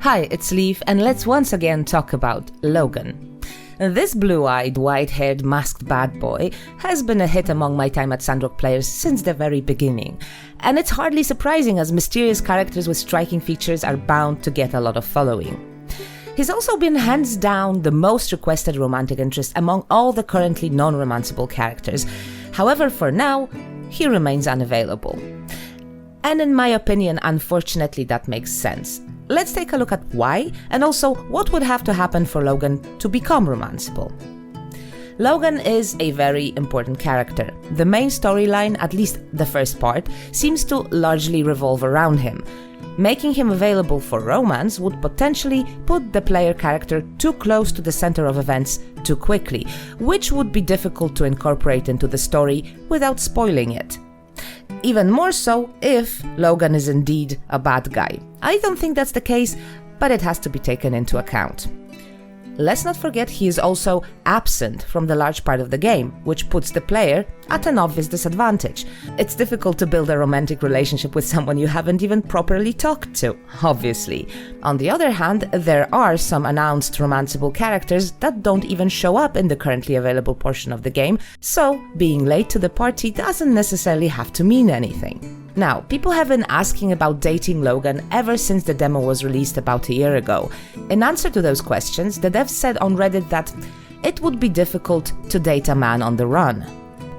Hi, it's Leaf, and let's once again talk about Logan. This blue-eyed, white-haired, masked bad boy has been a hit among my Time at Sandrock players since the very beginning, and it's hardly surprising as mysterious characters with striking features are bound to get a lot of following. He's also been hands down the most requested romantic interest among all the currently non-romanceable characters. However, for now, he remains unavailable. And in my opinion, unfortunately, that makes sense. Let's take a look at why, and also what would have to happen for Logan to become romanceable. Logan is a very important character. The main storyline, at least the first part, seems to largely revolve around him. Making him available for romance would potentially put the player character too close to the center of events too quickly, which would be difficult to incorporate into the story without spoiling it. Even more so if Logan is indeed a bad guy. I don't think that's the case, but it has to be taken into account. Let's not forget he is also absent from the large part of the game, which puts the player at an obvious disadvantage. It's difficult to build a romantic relationship with someone you haven't even properly talked to, obviously. On the other hand, there are some announced romanceable characters that don't even show up in the currently available portion of the game, so being late to the party doesn't necessarily have to mean anything. Now, people have been asking about dating Logan ever since the demo was released about a year ago. In answer to those questions, the devs said on Reddit that it would be difficult to date a man on the run.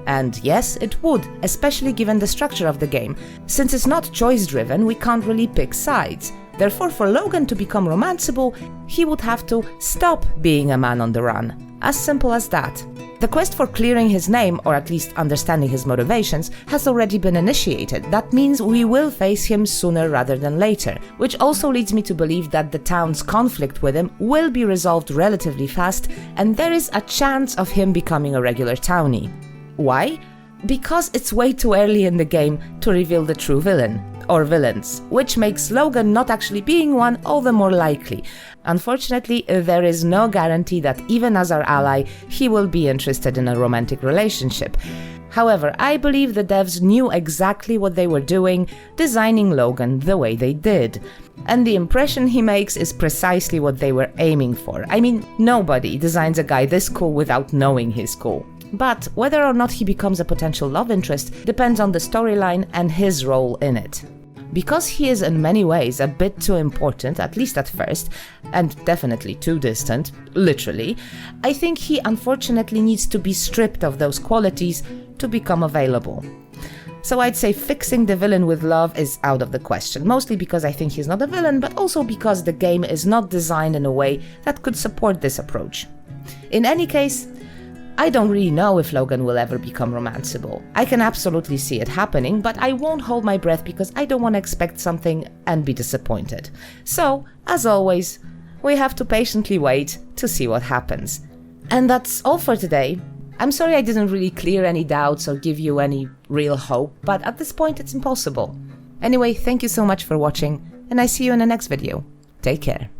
And yes, it would, especially given the structure of the game. Since it's not choice-driven, we can't really pick sides. Therefore, for Logan to become romanceable, he would have to stop being a man on the run. As simple as that. The quest for clearing his name, or at least understanding his motivations, has already been initiated. That means we will face him sooner rather than later, which also leads me to believe that the town's conflict with him will be resolved relatively fast, and there is a chance of him becoming a regular townie. Why? Because it's way too early in the game to reveal the true villain, or villains, which makes Logan not actually being one all the more likely. Unfortunately, there is no guarantee that even as our ally, he will be interested in a romantic relationship. However, I believe the devs knew exactly what they were doing, designing Logan the way they did. And the impression he makes is precisely what they were aiming for. I mean, nobody designs a guy this cool without knowing he's cool. But whether or not he becomes a potential love interest depends on the storyline and his role in it. Because he is in many ways a bit too important, at least at first, and definitely too distant, literally, I think he unfortunately needs to be stripped of those qualities to become available. So I'd say fixing the villain with love is out of the question, mostly because I think he's not a villain, but also because the game is not designed in a way that could support this approach. In any case, I don't really know if Logan will ever become romanceable. I can absolutely see it happening, but I won't hold my breath because I don't want to expect something and be disappointed. So, as always, we have to patiently wait to see what happens. And that's all for today. I'm sorry I didn't really clear any doubts or give you any real hope, but at this point it's impossible. Anyway, thank you so much for watching, and I see you in the next video. Take care.